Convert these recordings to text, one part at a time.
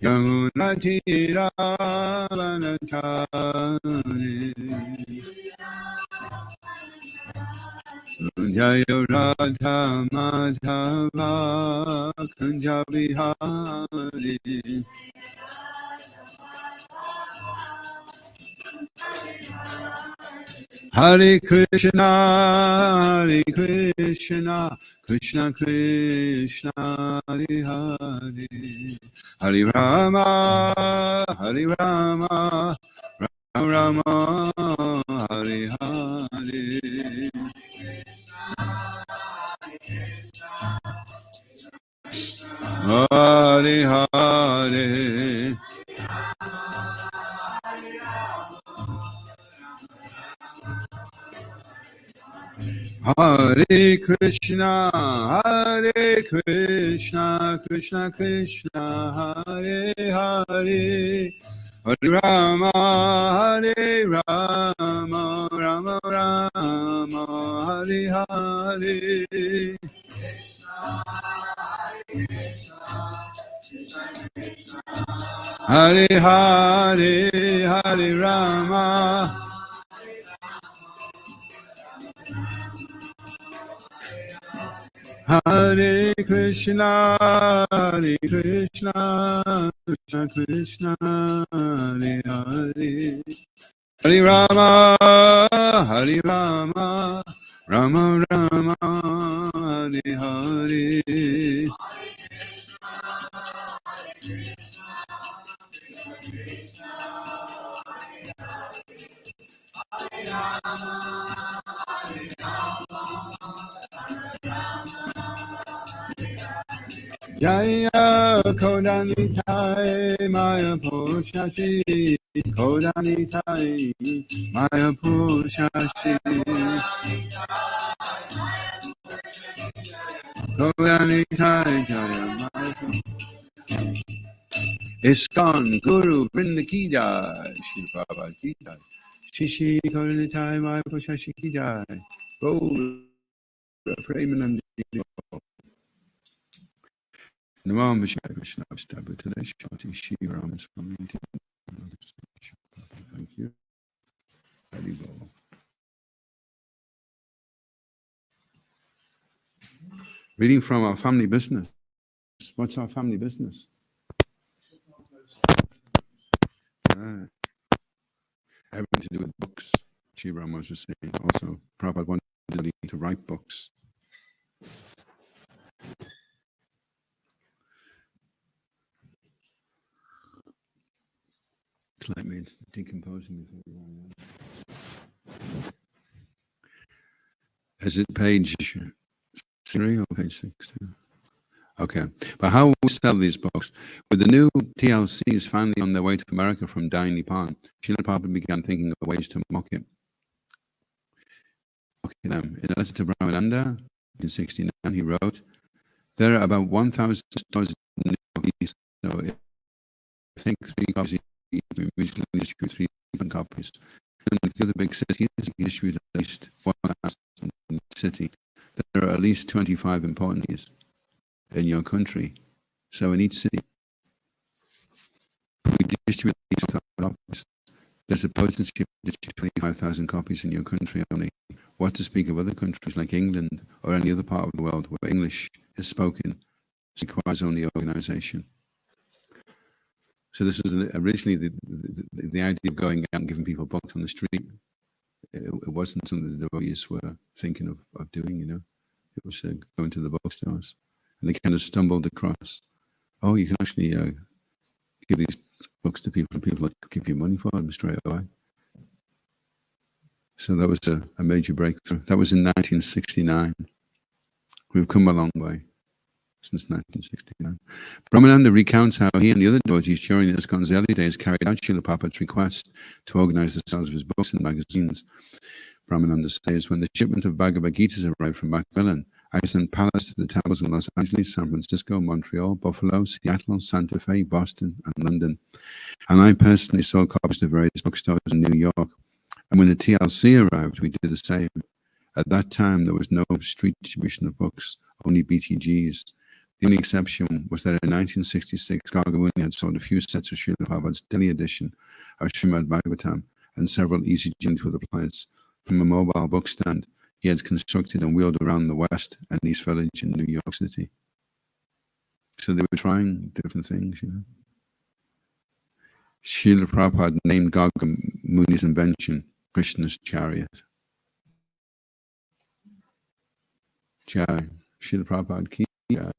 Yamuna Tira Vanachari Jaya Radha Madhava Kunja Vihari Hare Krishna, Krishna Krishna, Hare Hare, Hare Rama, Hare Rama, Rama Rama, Hare Hare. Hare Hare. Hare Krishna, Krishna Krishna, Hare Hare, Hare Rama, Rama Rama, Hare Hare. Hare Hare, Hare Rama. Hare Krishna, Krishna Krishna, Hare Hare. Hare Rama, Rama Rama, Hare Hare. Jaya Kodanitai Maya Pushashi, Kodanitai Maya Pushashi, Kodanitai Jaya Maya. ISKCON Guru Vrinda Ki Jai, Shri Prabhupada Ki Jai, Shishi Kodanitai Maya Pushashi Ki Jai, Gaura Premanandi. Namam Vishaya Krishna Vishtabhutale Shati Shri Ram Swami. Thank you. Reading from our family business. What's our family business? Everything to do with books. Shri Ram was just saying. Also, Prabhupada wanted to write books. It's like me decomposing before we run out. Is it page 3 or page 6? Okay, but how will we sell these books? With the new TLCs finally on their way to America from Dai Nippon, Srila Prabhupada began thinking of ways to mock it. In a letter to Brahmananda in 1969, he wrote, "There are about 1,000 stores in New York, so I think 3 copies each. We recently distribute 3 different copies. And with the other big cities, we distribute at least 1,000 in the city. There are at least 25 important cities in your country. So in each city, we distribute these copies. There's a potency of 25,000 copies in your country only. What to speak of other countries like England or any other part of the world where English is spoken? It requires only organization." So this was originally the idea of going out and giving people books on the street. It wasn't something the devotees were thinking of doing, you know. It was going to the bookstores. And they kind of stumbled across, oh, you can actually give these books to people and people will give you money for them straight away. So that was a major breakthrough. That was in 1969. We've come a long way since 1969. Brahmananda recounts how he and the other devotees during ISKCON's early days carried out Srila Prabhupada's request to organize the sales of his books and magazines. Brahmananda says, when the shipment of Bhagavad Gitas arrived from Macmillan, I sent pallets to the temples in Los Angeles, San Francisco, Montreal, Buffalo, Seattle, Santa Fe, Boston, and London. And I personally sold copies to various bookstores in New York. And when the TLC arrived, we did the same. At that time, there was no street distribution of books, only BTGs. The only exception was that in 1966, Gargamuni had sold a few sets of Srila Prabhupada's Delhi edition of Srimad Bhagavatam and several easy journeys with appliance from a mobile book stand he had constructed and wheeled around the West and East Village in New York City. So they were trying different things, you know. Srila Prabhupada named Gargamuni's invention Krishna's chariot. Jai. Srila Prabhupada ki jai.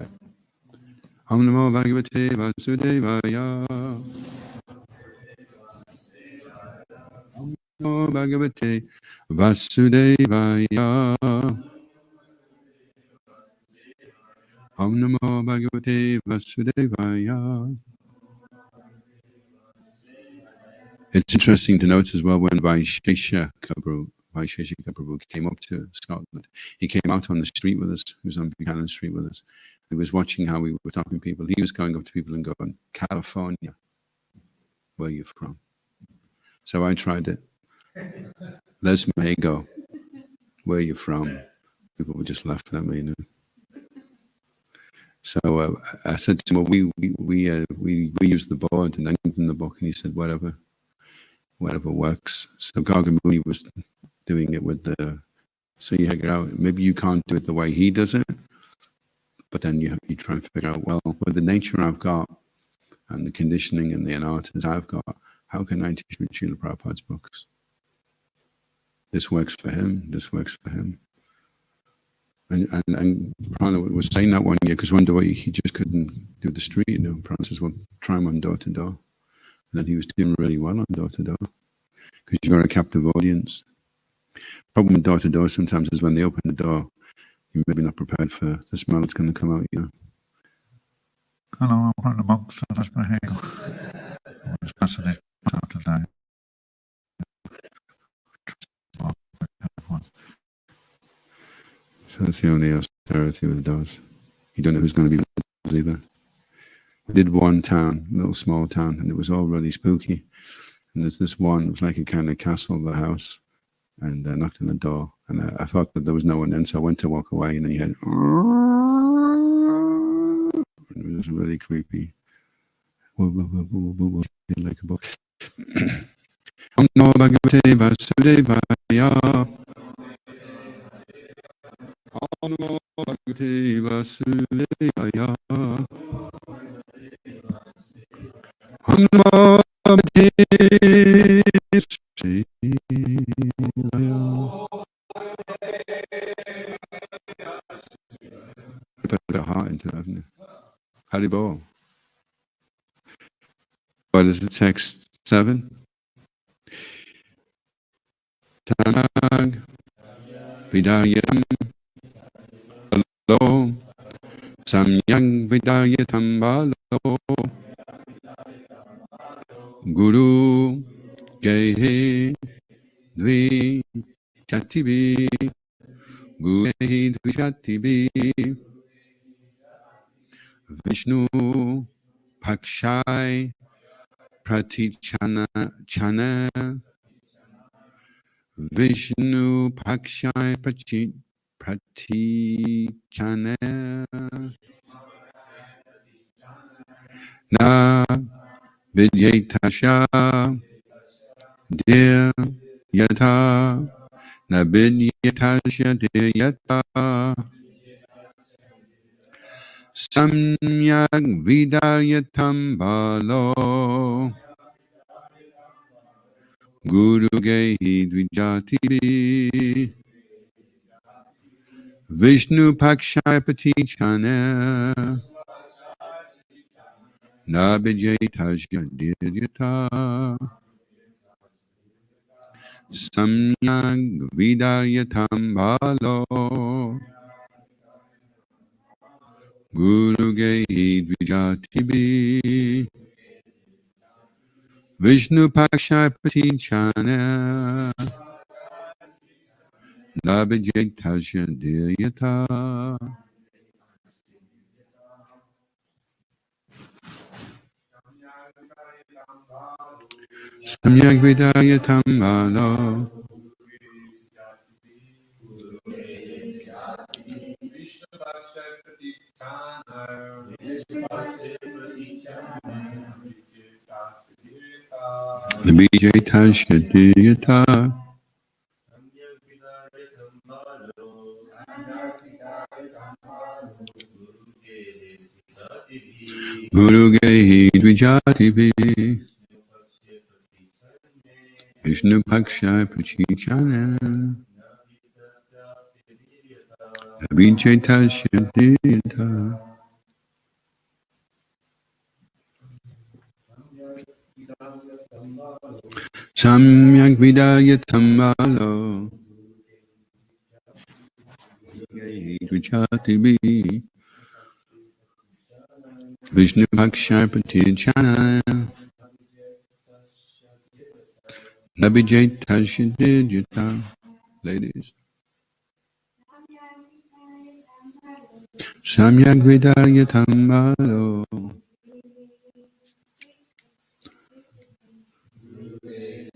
Om Namo Bhagavate Vasudevaya. Om Namo Bhagavate Vasudevaya. Om Namo Bhagavate Vasudevaya. It's interesting to note as well when Vaisheshika Prabhu came up to Scotland. He came out on the street with us. He was on Buchanan Street with us. He was watching how we were talking to people. He was going up to people and going, California, where are you from? So I tried it. Les Mago, where are you from? People were just laughing at me. You know? So I said to him, well, we use the board and I gave him the book, and he said, whatever works. So Gargamuni was doing it with the, so you figure out, maybe you can't do it the way he does it, but then you try and figure out, well, with the nature I've got and the conditioning and the anartas I've got, how can I teach with Srila Prabhupada's books? This works for him, this works for him. And Prana was saying that one year, because one day he just couldn't do the street, you know. Prana says, well, try him on door to door. And then he was doing really well on door to door, because you've got a captive audience. Problem with door to door sometimes is when they open the door, you're maybe not prepared for the smell that's going to come out, you know. Hello, I'm one of the monks, and that's my hair. It's fascinating today. So that's the only austerity with the doors. You don't know who's going to be with the doors either. We did one town, a little small town, and it was all really spooky. And there's this one, it was like a kind of castle, the house, and I knocked on the door, and I thought that there was no one in, so I went to walk away, and then you had, and it was really creepy. Like a book. Om Namo Bhagavate Vasudevaya. Om Namo Bhagavate Vasudevaya. Om Namo Bhagavate Vasudevaya. Put a heart into it, haven't you? Haribol. What is the text 7? Tanag Vidayatam Balo Samyang Vidayatam Balo Guru Gehe Dvi Chatibi Guru Gehe Dvi Chatibi Vishnu Pakshai Pratichana Chana Vishnu Pakshai Pratichana Na Vidyatasha Dir Yata Na Vidyatasha Dir Yata Samyak Vidyatam Balo Guru Gehi Dvijatibi Vishnu Pakshai Patichana Nabhijaitajya Diryata Samyag Vidyatam Balo Guru Gehi Dvijatibi Vishnu Pakshai Patichana Nabhijaitajya Diryata. Samyak Vidayatam Balo Vijayta Shadiyata Guru Gehi Dvijativi Vishnu Paksha Prachichana Vijayta Shadiyata Samyak Vidayatam Balo Gehi Dvijativi Vishnu Paksha Prachichana Nabhijayta Shadiyata. Ladies. Samyak Vidayatam Balo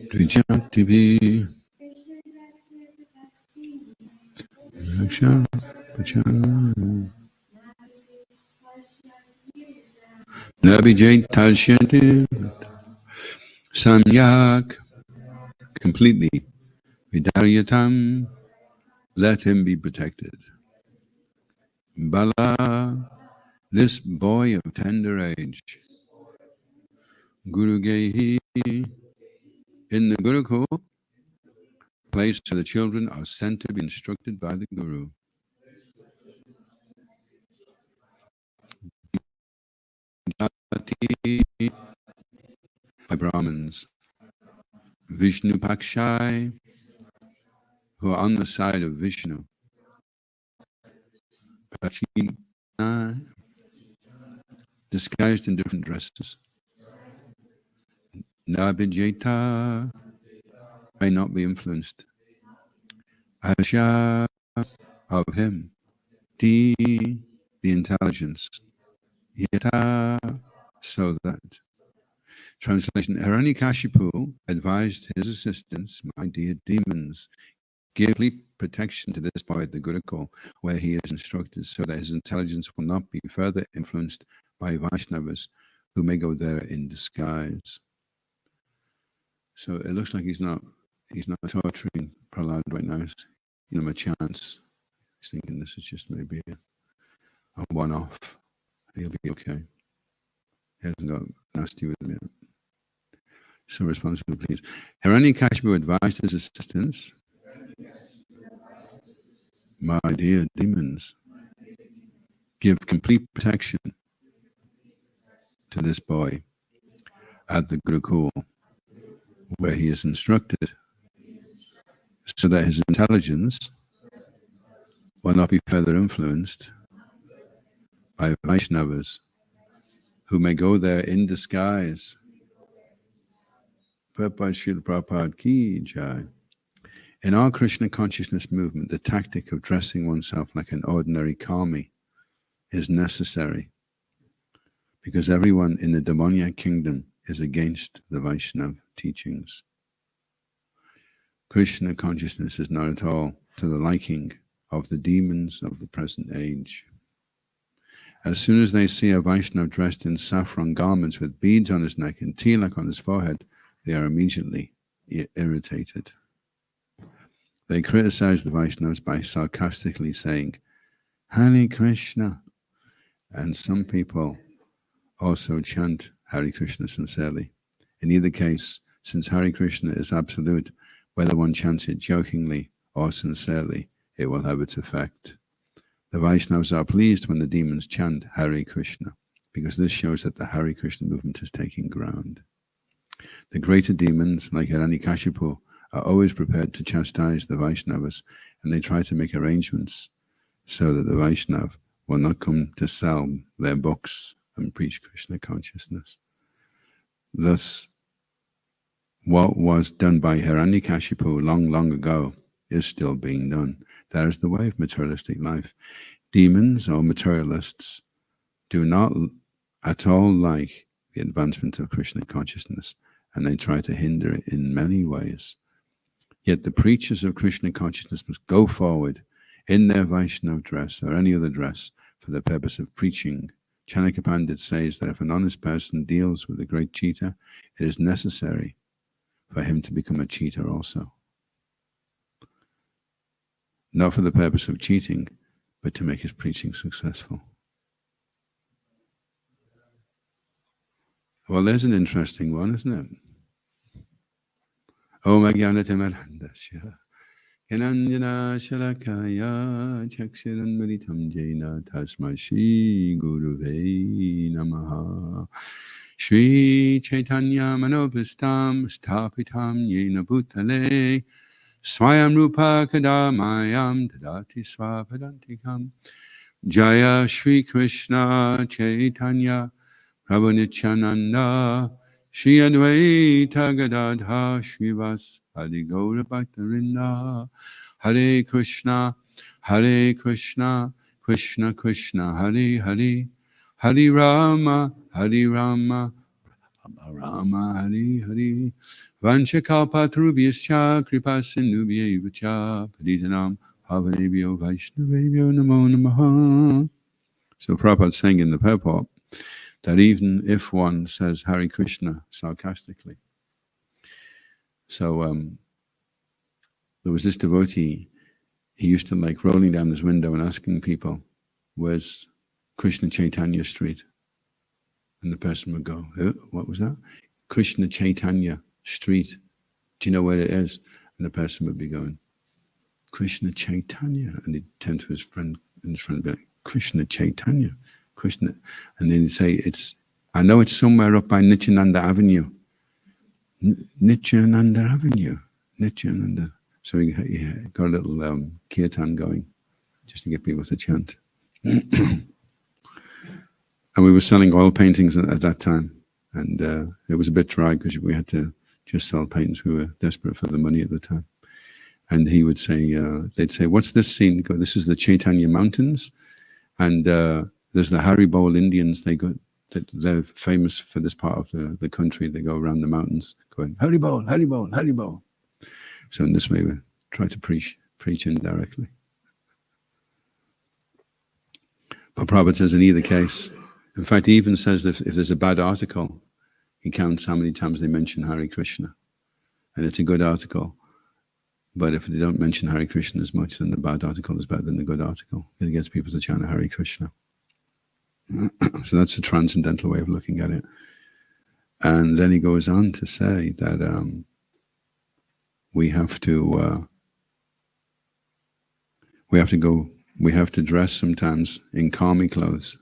Dvijativi Paksha Prachichana Nabhijayta Shadiyata Samyak completely Vidharyatam, let him be protected. Bala, this boy of tender age. Guru Gehi, in the Gurukul, place where the children are sent to be instructed by the Guru. By Brahmins. Vishnu Pakshai, who are on the side of Vishnu. Pachina, disguised in different dresses. Nabhijeta, may not be influenced. Asha, of him. Di, the intelligence. Yata, so that. Translation: Hiranyakashipu advised his assistants, my dear demons, give complete protection to this boy at the Gurukul, where he is instructed, so that his intelligence will not be further influenced by Vaishnavas, who may go there in disguise. So it looks like he's not torturing Prahlad right now. He's giving him a chance. He's thinking this is just maybe a one-off. He'll be okay. He hasn't got nasty with him yet. So responsible, please. Hiranyakashipu advised his assistants, my dear demons, give complete protection to this boy at the Gurukul, where he is instructed, so that his intelligence will not be further influenced by Vaishnavas, who may go there in disguise. Prabhupada ki jai. In our Krishna consciousness movement, the tactic of dressing oneself like an ordinary karmi is necessary, because everyone in the demoniac kingdom is against the Vaishnava teachings. Krishna consciousness is not at all to the liking of the demons of the present age. As soon as they see a Vaishnava dressed in saffron garments with beads on his neck and tilak on his forehead, they are immediately irritated. They criticize the Vaishnavas by sarcastically saying, Hare Krishna. And some people also chant Hare Krishna sincerely. In either case, since Hare Krishna is absolute, whether one chants it jokingly or sincerely, it will have its effect. The Vaishnavas are pleased when the demons chant Hare Krishna, because this shows that the Hare Krishna movement is taking ground. The greater demons, like Hiranyakashipu, are always prepared to chastise the Vaishnavas, and they try to make arrangements so that the Vaishnav will not come to sell their books and preach Krishna consciousness. Thus, what was done by Hiranyakashipu long, long ago is still being done. That is the way of materialistic life. Demons or materialists do not at all like the advancement of Krishna consciousness, and they try to hinder it in many ways. Yet the preachers of Krishna consciousness must go forward in their Vaishnava dress or any other dress for the purpose of preaching. Chanakya Pandit says that if an honest person deals with a great cheater, it is necessary for him to become a cheater also. Not for the purpose of cheating, but to make his preaching successful. Well, there's an interesting one, isn't it? Om Ajnanatimandasya Yananjana Shalakaya Chakshiran Maritam Jaina Tasma Shri Guruve Namaha Shri Chaitanya Manobhistam Stapitam Yena Bhutale Swayam Rupa Kadamayam Tadati Swapadantikam Jaya Shri Krishna Chaitanya Prabhu Nityananda Shri Advaita Gadadha Shrivas Adi Gaura Bhaktarinda Hare Krishna Krishna Krishna Hare Hare Hare Rama Rama Hare Hare Vanchakalpatarubhyascha Kripasindubhyacha Paditanam Pavanebhyo Vaishnavebhyo Namo Namaha. So Prabhupada saying in the purport that even if one says Hare Krishna sarcastically. So there was this devotee, he used to like rolling down his window and asking people, where's Krishna Chaitanya Street? And the person would go, what was that? Krishna Chaitanya Street. Do you know where it is? And the person would be going, Krishna Chaitanya. And he'd turn to his friend, and his friend would be like, Krishna Chaitanya. Krishna, and then he'd say, I know it's somewhere up by Nityananda Avenue. Nityananda Avenue. Nityananda. So he got a little kirtan going, just to get people to chant. And we were selling oil paintings at that time. And it was a bit dry because we had to just sell paintings. We were desperate for the money at the time. And he would say, they'd say, what's this scene? Go, this is the Chaitanya Mountains. And there's the Haribol Indians. They're famous for this part of the country. They go around the mountains going, Haribol, Haribol, Haribol. So in this way, we try to preach indirectly. But Prabhupada says in either case, in fact, he even says that if there's a bad article, he counts how many times they mention Hare Krishna. And it's a good article. But if they don't mention Hare Krishna as much, then the bad article is better than the good article. It gets people to chant Hare Krishna. So that's a transcendental way of looking at it. And then he goes on to say that we have to dress sometimes in kami clothes.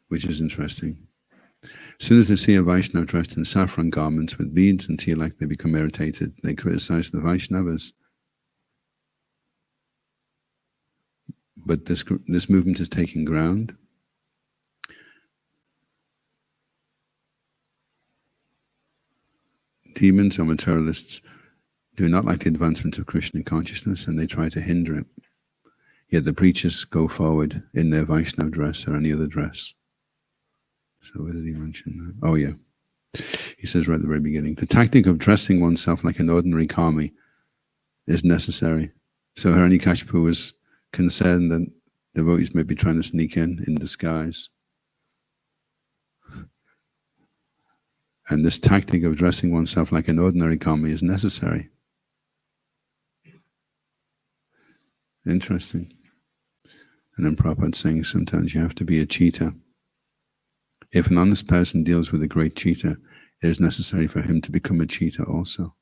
Which is interesting. As soon as they see a Vaishnava dressed in saffron garments with beads and tilak, they become irritated. They criticize the Vaishnavas. But this movement is taking ground. Demons or materialists do not like the advancement of Krishna consciousness, and they try to hinder it. Yet the preachers go forward in their Vaishnava dress or any other dress. So where did he mention that? Oh yeah. He says right at the very beginning, the tactic of dressing oneself like an ordinary kami is necessary. So Hiranyakashipu was concerned that devotees may be trying to sneak in disguise. And this tactic of dressing oneself like an ordinary kami is necessary. Interesting. And then Prabhupada saying sometimes you have to be a cheater. If an honest person deals with a great cheater, it is necessary for him to become a cheater also.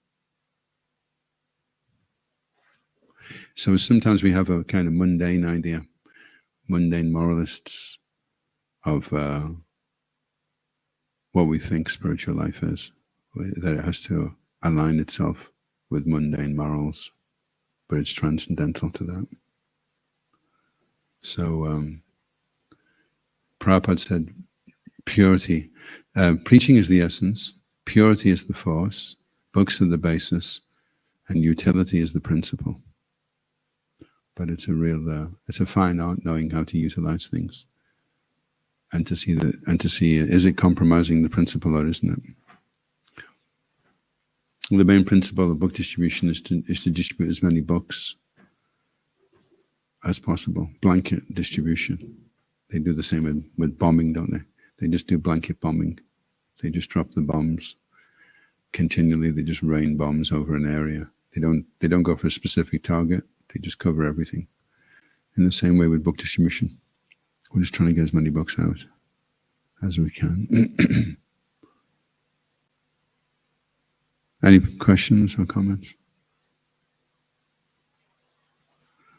So sometimes we have a kind of mundane idea, mundane moralists of what we think spiritual life is, that it has to align itself with mundane morals, but it's transcendental to that. So Prabhupada said, purity, preaching is the essence, purity is the force, books are the basis, and utility is the principle. But it's a real, it's a fine art knowing how to utilize things, and to see is it compromising the principle or isn't it? The main principle of book distribution is to distribute as many books as possible. Blanket distribution. They do the same with bombing, don't they? They just do blanket bombing. They just drop the bombs continually. They just rain bombs over an area. They don't go for a specific target. They just cover everything. In the same way with book distribution, we're just trying to get as many books out as we can. Any questions or comments?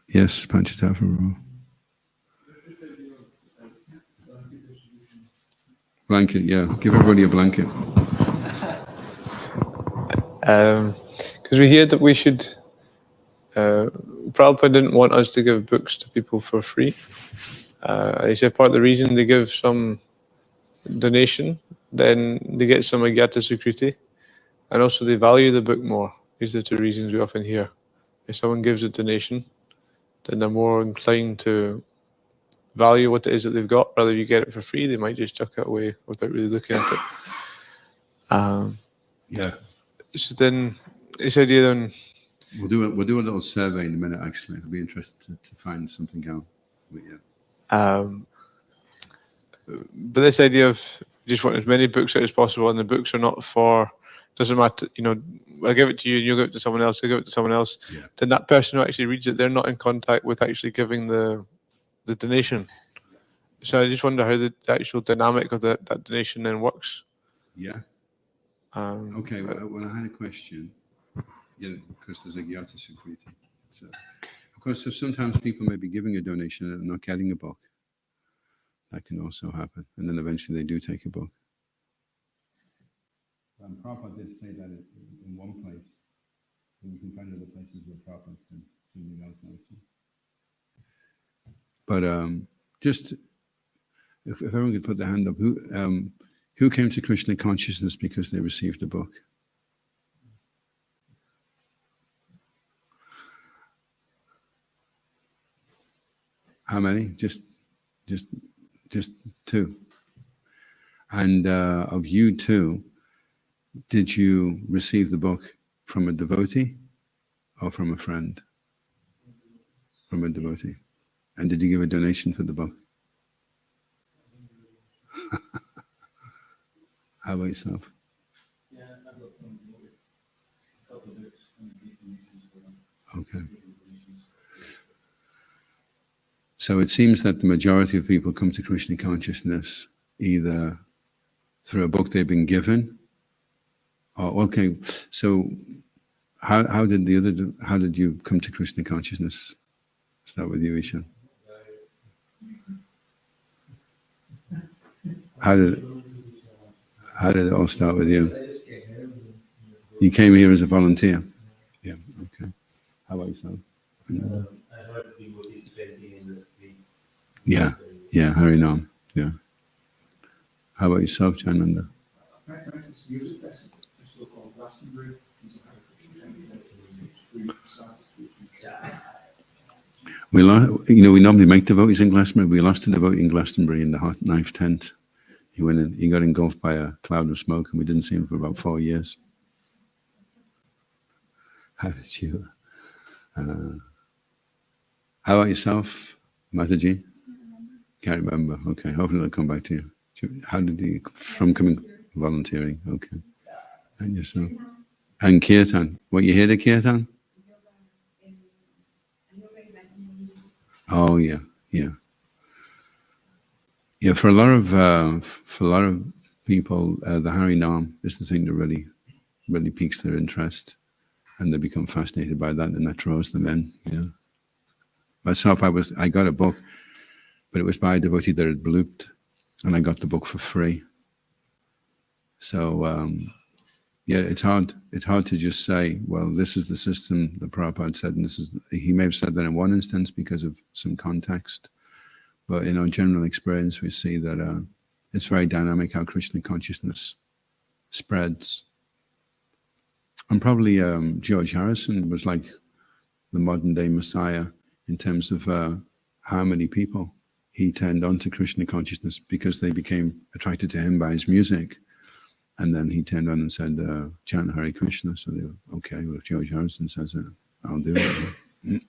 Yes, Panchatattva. Blanket, yeah. Give everybody a blanket. Because we hear that we should. Prabhupada didn't want us to give books to people for free. He said part of the reason they give some donation, then they get some agyata sukriti, and also they value the book more. These are the two reasons we often hear. If someone gives a donation, then they're more inclined to value what it is that they've got. Rather you get it for free, they might just chuck it away without really looking at it. Yeah. So then this idea then We'll do a little survey in a minute. Actually, I'll be interested to find something out. But yeah. But this idea of just want as many books out as possible, and the books are not for, doesn't matter, I give it to you and you'll give it to someone else, I give it to someone else, Yeah. then that person who actually reads it, they're not in contact with actually giving the donation. So I just wonder how the actual dynamic of that donation then works. Yeah. Okay, well, I had a question. Yeah, because there's a agyata sukriti. So, of course, so sometimes people may be giving a donation and not getting a book. That can also happen. And then eventually they do take a book. Prabhupada did say that in one place. And you can find other places where Prabhupada said something else also. But just, if everyone could put their hand up, who came to Krishna consciousness because they received a book? How many? Just two. And of you two, did you receive the book from a devotee or from a friend? From a devotee. And did you give a donation for the book? How about yourself? Yeah, I've got a couple of books and donations for them. Okay. So it seems that the majority of people come to Krishna consciousness either through a book they've been given, or okay. So how did you come to Krishna consciousness? Start with you, Ishan. How did it all start with you? You came here as a volunteer. Yeah. Okay. How about yourself? I heard people participating in the streets. Yeah. Harinam. Yeah. How about yourself, Jananda? I practice music. That's a so-called Glastonbury. We normally make devotees in Glastonbury. We lost a devotee in Glastonbury in the hot knife tent. He went in. He got engulfed by a cloud of smoke, and we didn't see him for about 4 years. How did you? How about yourself, Mataji? Can't remember. Okay, hopefully it'll come back to you. How did you, from coming volunteering? Okay, and yourself, and kirtan. What, you hear the kirtan? Oh yeah. For a lot of people, the Harinam is the thing that really piques their interest, and they become fascinated by that, and that draws them in. Yeah. Myself, I got a book, but it was by a devotee that had blooped, and I got the book for free. So it's hard to just say, well, this is the system that Prabhupada said, and he may have said that in one instance because of some context, but in our general experience, we see that it's very dynamic how Krishna consciousness spreads. And probably George Harrison was like the modern day Messiah in terms of how many people he turned on to Krishna consciousness because they became attracted to him by his music. And then he turned on and said, chant Hare Krishna. So they were, okay, well, if George Harrison says it, I'll do it.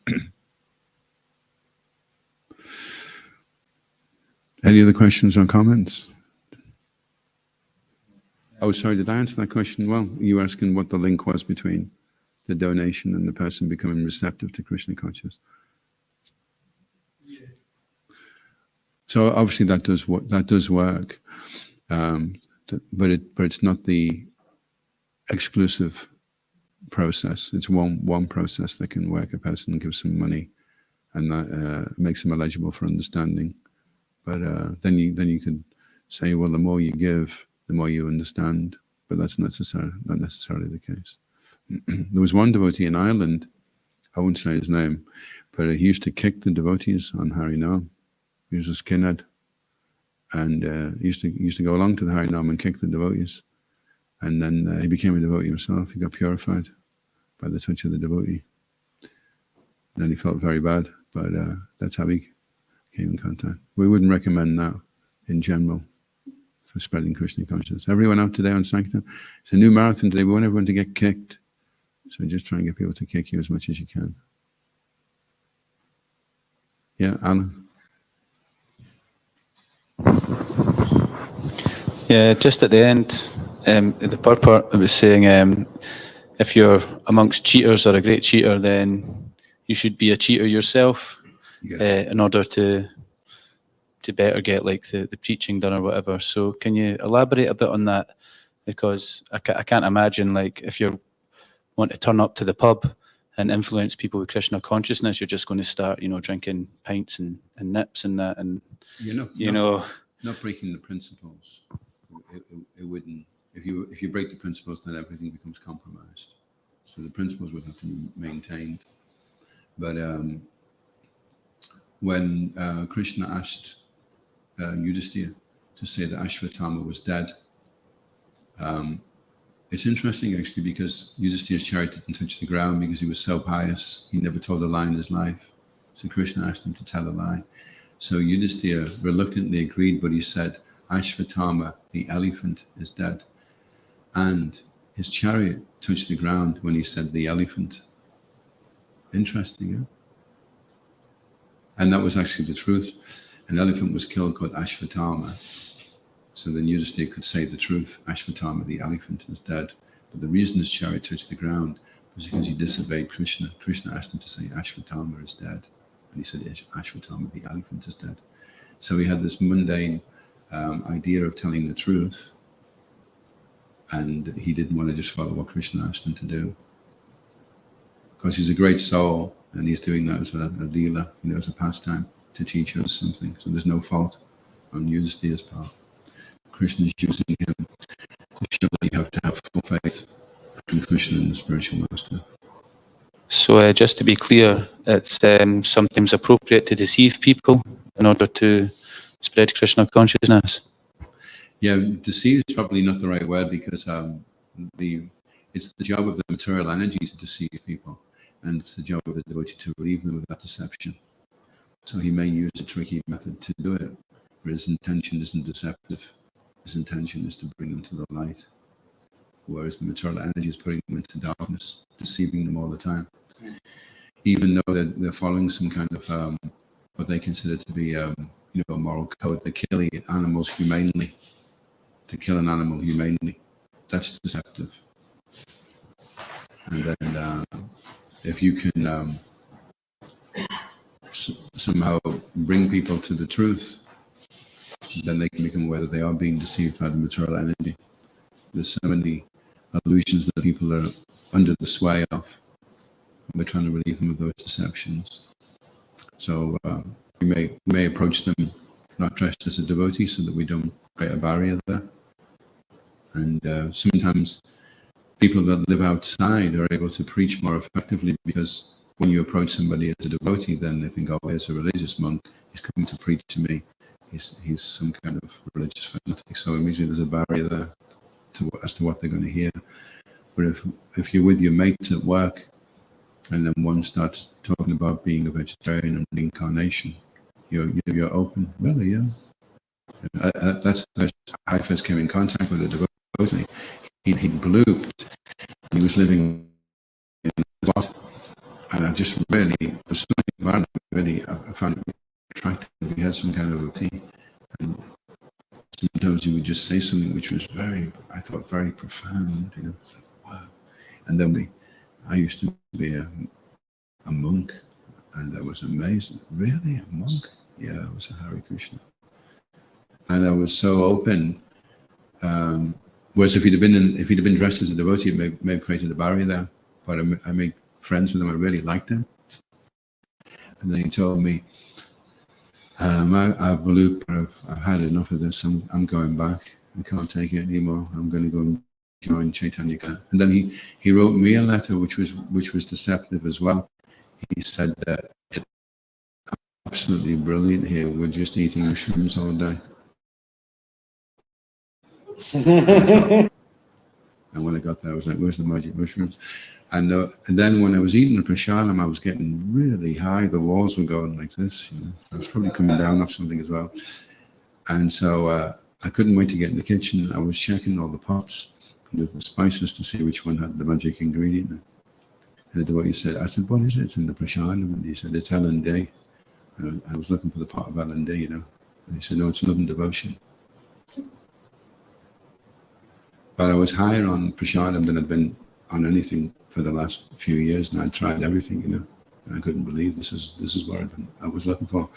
Any other questions or comments? Oh, sorry, did I answer that question? Well, you were asking what the link was between the donation and the person becoming receptive to Krishna consciousness. So obviously that does work, but it's not the exclusive process. It's one process that can work. A person gives some money, and that makes them eligible for understanding. But then you could say, well, the more you give, the more you understand. But that's not necessarily the case. There was one devotee in Ireland, I won't say his name, but he used to kick the devotees on Harinam. He was a skinhead, and he used to go along to the Harinam and kick the devotees. And then he became a devotee himself. He got purified by the touch of the devotee. And then he felt very bad, but that's how he came in contact. We wouldn't recommend that in general for spreading Krishna consciousness. Everyone out today on Sankirtan, it's a new marathon today. We want everyone to get kicked. So just try and get people to kick you as much as you can. Yeah, Alan? Yeah, just at the end, the purport, it was saying if you're amongst cheaters or a great cheater, then you should be a cheater yourself in order to better get like the preaching done or whatever. So can you elaborate a bit on that? Because I can't imagine, like, if you want to turn up to the pub and influence people with Krishna consciousness, you're just going to start, drinking pints and nips and that, and not breaking the principles. It wouldn't. If you break the principles, then everything becomes compromised. So the principles would have to be maintained. But when Krishna asked Yudhisthira to say that Ashvatthama was dead, it's interesting actually, because Yudhisthira's chariot didn't touch the ground because he was so pious. He never told a lie in his life. So Krishna asked him to tell a lie. So Yudhisthira reluctantly agreed, but he said, Ashvatthama, the elephant, is dead. And his chariot touched the ground when he said the elephant. Interesting, yeah? And that was actually the truth. An elephant was killed called Ashvatthama. So then Yudhisthira could say the truth. Ashvatthama, the elephant, is dead. But the reason his chariot touched the ground was because he disobeyed Krishna. Krishna asked him to say Ashvatthama is dead. And he said, Ashvatthama, the elephant, is dead. So he had this mundane idea of telling the truth, and he didn't want to just follow what Krishna asked him to do. Because he's a great soul, and he's doing that as a leela, as a pastime to teach us something. So there's no fault on Yudhisthira's part. Krishna is using him to show that you have to have full faith in Krishna and the spiritual master. So just to be clear, it's sometimes appropriate to deceive people in order to spread Krishna consciousness. Yeah, deceive is probably not the right word, because it's the job of the material energy to deceive people, and it's the job of the devotee to relieve them of that deception. So he may use a tricky method to do it, but his intention isn't deceptive. His intention is to bring them to the light, whereas the material energy is putting them into darkness, deceiving them all the time. Even though they're following some kind of what they consider to be a moral code, they're killing animals humanely. To kill an animal humanely, that's deceptive. And then if you can somehow bring people to the truth, then they can become aware that they are being deceived by the material energy. There's so many illusions that people are under the sway of, and we're trying to relieve them of those deceptions. So we may approach them not dressed as a devotee, so that we don't create a barrier there. And sometimes people that live outside are able to preach more effectively, because when you approach somebody as a devotee, then they think, oh, here's a religious monk, he's coming to preach to me. He's some kind of religious fanatic. So immediately there's a barrier there as to what they're going to hear. But if you're with your mates at work, and then one starts talking about being a vegetarian and reincarnation, you're open. Really, yeah. That's I first came in contact with a devotee. devotee. He'd blooped. He was living in the spot, and I just really, there's something about it, really, I found it attractive. He had some kind of routine, and sometimes he would just say something which was I thought, very profound, you know. It's like, wow. And then I used to be a monk, and I was amazed. Really, a monk? Yeah, I was a Hare Krishna. And I was so open. Whereas if he'd have been dressed as a devotee, it may have created a barrier there. But I made friends with him. I really liked him. And then he told me, I've had enough of this. I'm going back. I can't take it anymore. I'm going to go and join Chaitanya. And then he wrote me a letter, which was deceptive as well. He said that it's absolutely brilliant here. We're just eating mushrooms all day. And when I got there, I was like, "Where's the magic mushrooms?" And then when I was eating the prasadam, I was getting really high. The walls were going like this. You know, I was probably coming down off something as well. And so I couldn't wait to get in the kitchen. I was checking all the pots, the spices, to see which one had the magic ingredient. And the devotee said, I said, "What is it?" It's in the prasadam. And he said, "It's L&D. I was looking for the pot of L&D, you know. And he said, "No, it's love and devotion." But I was higher on prasadam than I'd been on anything for the last few years, and I'd tried everything, you know. And I couldn't believe this is what I was looking for.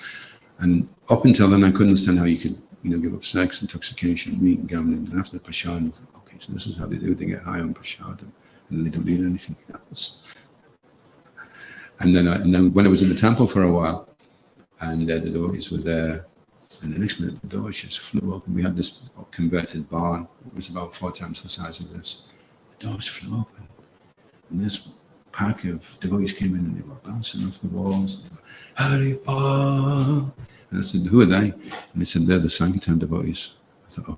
And up until then, I couldn't understand how you could, you know, give up sex, intoxication, meat, and gambling. And after the prasadam, I thought, okay, so this is how they do it. They get high on prasadam, and they don't need anything else. And then when I was in the temple for a while, and the devotees were there, and the next minute the doors just flew open. We had this converted barn. It was about 4 times the size of this. The doors flew open, and this pack of devotees came in, and they were bouncing off the walls. And they were, "Haribol!" And I said, "Who are they?" And they said, "They're the Sankirtan devotees." I thought, "Oh."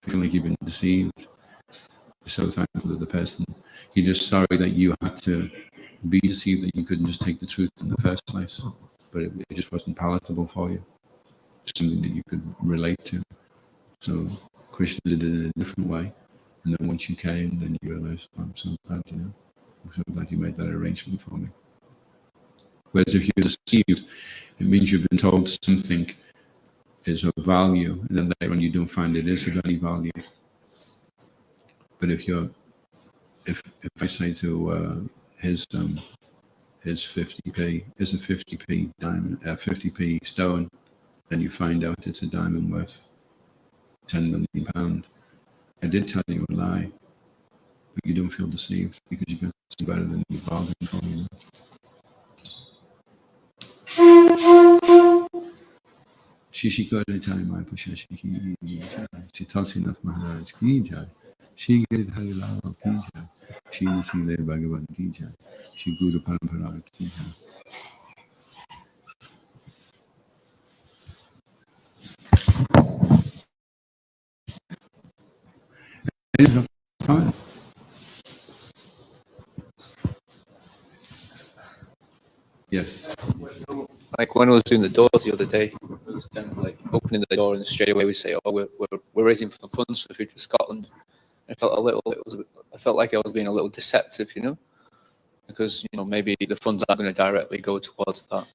I feel like you've been deceived. You're so thankful to the person. You're just sorry that you had to be deceived, that you couldn't just take the truth in the first place. But it just wasn't palatable for you. Something that you could relate to. So Krishna did it in a different way. And then once you came, then you realized, "I'm so glad, you know. I'm so glad you made that arrangement for me." Whereas if you're deceived, it means you've been told something is of value, and then later on you don't find it is of any value. But if I say to his 50p is a 50p diamond, 50p stone, then you find out it's a diamond worth £10 million. I did tell you a lie, but you don't feel deceived because you got something better than you bargained for. You know? Shishikore Chai Mai Pusha Shiki Chitalsi Nath Maharaj Ki Jai, Shi Giri Hari Lal Ki Jai, Shi Sile Bhagavan Ki Jai, Shi Guru Parampara Ki Jai. Yes. Like when I was doing the doors the other day, it was kind of like opening the door and straight away we say, "Oh, we're raising funds for Food for Scotland." I felt I felt like I was being a little deceptive, you know, because maybe the funds aren't going to directly go towards that.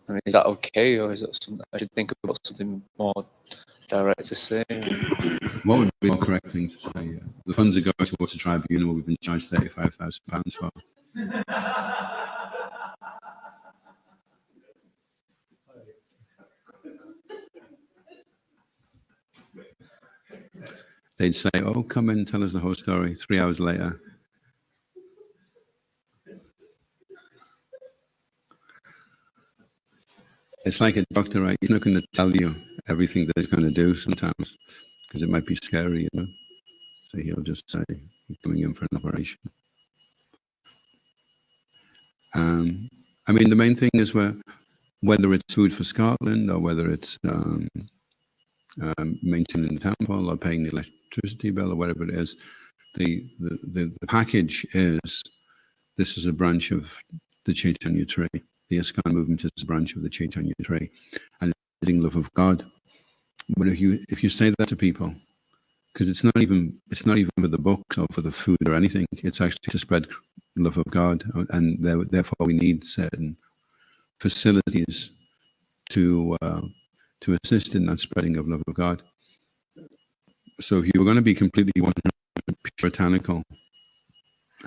I mean, is that okay, or is that something I should think about, something more direct to say? What would be the more correct thing to say? The funds are going towards a tribunal we've been charged £35,000 for. They'd say, "Oh, come in, tell us the whole story." 3 hours later, it's like a doctor, right? He's not going to tell you everything that he's going to do sometimes because it might be scary, you know. So he'll just say, "You're coming in for an operation." I mean, the main thing is whether it's food for Scotland or whether it's maintaining the temple or paying the electricity bill or whatever it is, the package is, this is a branch of the Chaitanya tree. The ISKCON movement is a branch of the Chaitanya tree, and it's the love of God. But if you say that to people, because it's not even for the books or for the food or anything, it's actually to spread the love of God, and therefore we need certain facilities to assist in that spreading of love of God. So if you were going to be completely 100% puritanical,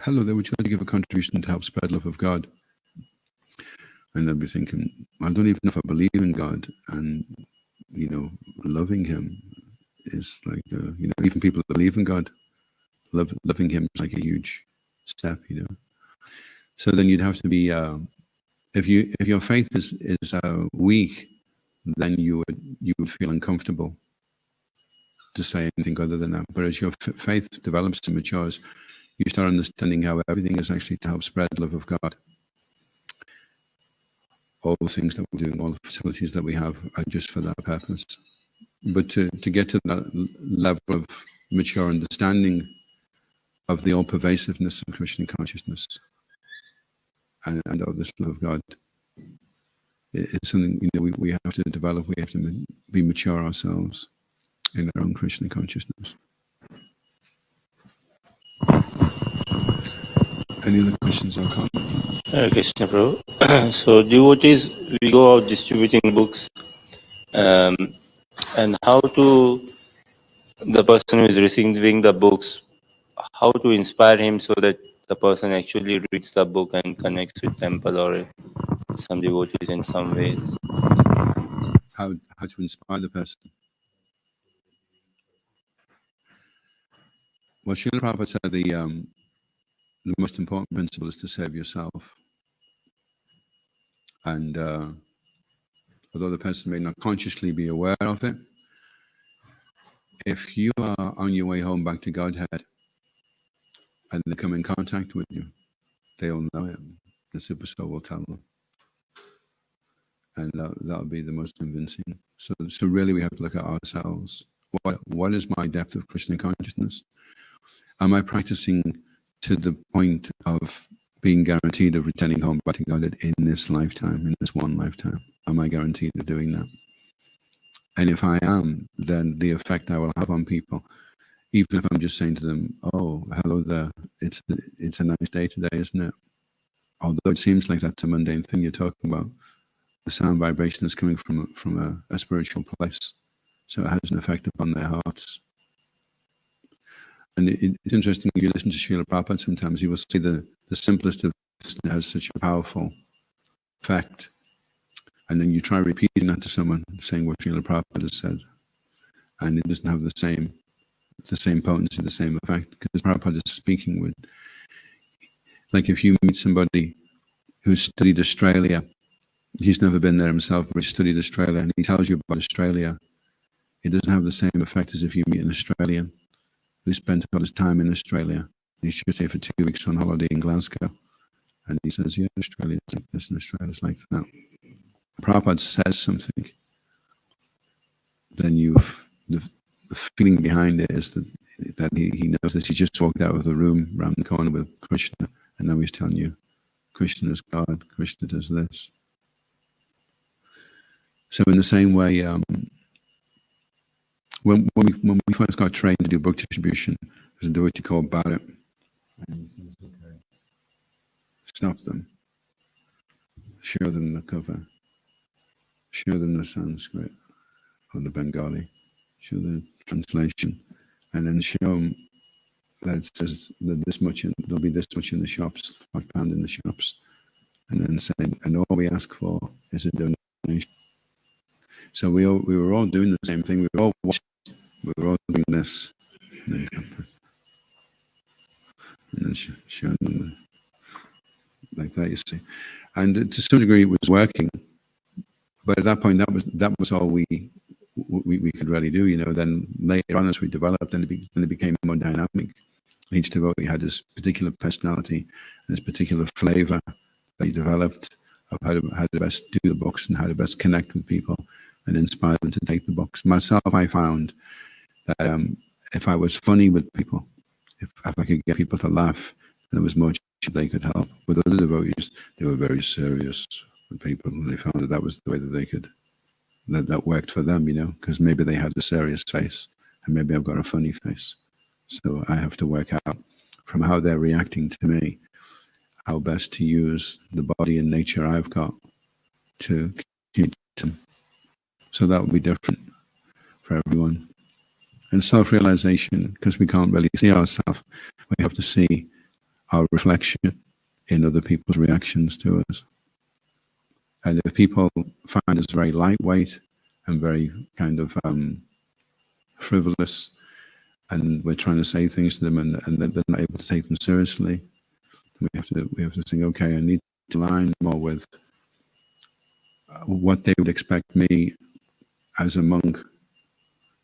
hello there, would you like to give a contribution to help spread love of God? And I'd be thinking, I don't even know if I believe in God, and loving Him is like, even people that believe in God, loving Him is like a huge step, So then you'd have to be, if your faith is weak, then you would feel uncomfortable to say anything other than that. But as your faith develops and matures, you start understanding how everything is actually to help spread love of God. All the things that we're doing, all the facilities that we have are just for that purpose. But to get to that level of mature understanding of the all-pervasiveness of Krishna consciousness and of this love of God, it's something we have to develop. We have to be mature ourselves in our own Krishna consciousness. Any other questions or comments? Krishna Prabhu. So devotees, we go out distributing books, and how to the person who is receiving the books, how to inspire him so that the person actually reads the book and connects with temple or some devotees in some ways. How to inspire the person? Well, Srila Prabhupada said the most important principle is to serve yourself. And although the person may not consciously be aware of it, if you are on your way home back to Godhead and they come in contact with you, they'll know it. The Super Soul will tell them. And that'll be the most convincing. So really we have to look at ourselves. What is my depth of Krishna consciousness? Am I practicing to the point of being guaranteed of returning home back to Godhead in this lifetime, in this one lifetime? Am I guaranteed of doing that? And if I am, then the effect I will have on people, even if I'm just saying to them, "Oh, hello there, it's a nice day today, isn't it?" Although it seems like that's a mundane thing you're talking about, the sound vibration is coming from a spiritual place, so it has an effect upon their hearts. And it's interesting, if you listen to Srila Prabhupada sometimes, you will see the simplest of this has such a powerful effect. And then you try repeating that to someone, saying what Srila Prabhupada has said, and it doesn't have the same potency, the same effect, because Prabhupada is speaking with, like if you meet somebody who's studied Australia, he's never been there himself, but he studied Australia, and he tells you about Australia, it doesn't have the same effect as if you meet an Australian who spent all his time in Australia. He's just here for 2 weeks on holiday in Glasgow. And he says, yeah, Australia's like this and Australia's like that. Prabhupada says something, then the feeling behind it is that he knows that he just walked out of the room around the corner with Krishna, and now he's telling you, Krishna is God, Krishna does this. So in the same way, when we first got trained to do book distribution, there's a devotee called Bharat. And he says, okay, stop them. Show them the cover. Show them the Sanskrit or the Bengali. Show the translation. And then show them that it says that there'll be this much in the shops, £5 in the shops. And then say, and all we ask for is a donation. So we were all doing the same thing. We were all doing this. And then showing them like that, you see. And to some degree it was working. But at that point, that was all we could really do, Then later on, as we developed, then it became more dynamic. Each devotee had his particular personality and his particular flavor that he developed of how to best do the books and how to best connect with people and inspire them to take the books. Myself, I found that if I was funny with people, if I could get people to laugh, and there was much they could help. With other devotees, they were very serious with people, and they found that was the way that they could, that worked for them, because maybe they had a serious face, and maybe I've got a funny face. So I have to work out from how they're reacting to me, how best to use the body and nature I've got to communicate to them. So that will be different for everyone. And self-realization, because we can't really see ourselves, we have to see our reflection in other people's reactions to us. And if people find us very lightweight and very kind of frivolous, and we're trying to say things to them and they're not able to take them seriously, we have to think, okay, I need to align more with what they would expect me as a monk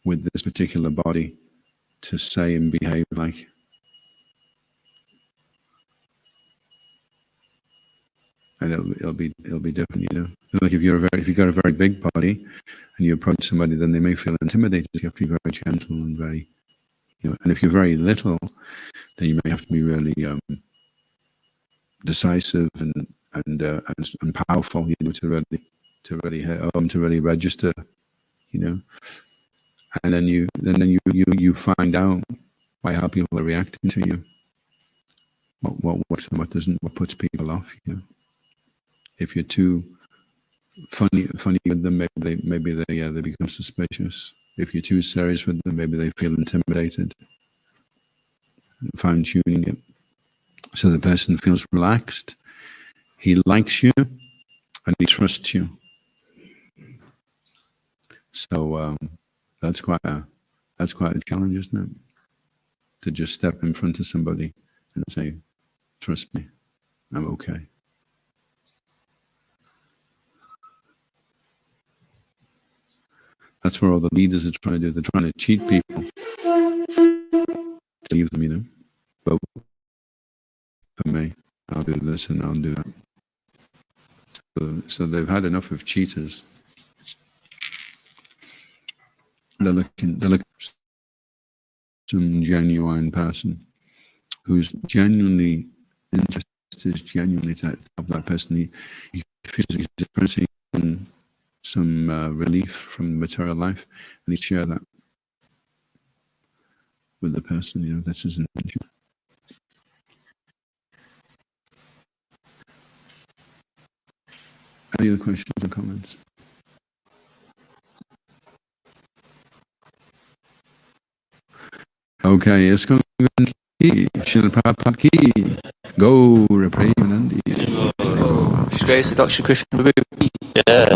with this particular body to say and behave like. And it'll be different, Like if you've got a very big body and you approach somebody, then they may feel intimidated. You have to be very gentle and very, and if you're very little, then you may have to be really decisive and powerful, to really hit home, to really register, And then you find out by how people are reacting to you, what works and what doesn't, what puts people off, If you're too funny with them, maybe they become suspicious. If you're too serious with them, maybe they feel intimidated. Fine tuning it so the person feels relaxed, he likes you, and he trusts you. So that's quite a challenge, isn't it? To just step in front of somebody and say, "Trust me, I'm okay." That's where all the leaders are trying to do. They're trying to cheat people to leave them, But for me, I'll do this and I'll do that. So they've had enough of cheaters. They're looking for some genuine person who's genuinely interested, is genuinely to help that person. He feels he's experiencing some relief from material life, and he share that with the person. That's his intention. Any other questions or comments? Okay, it's going to be Srila Prabhupada ki. Go, Repremanandi. His Grace, Dr. Krishna Prabhu. Yeah.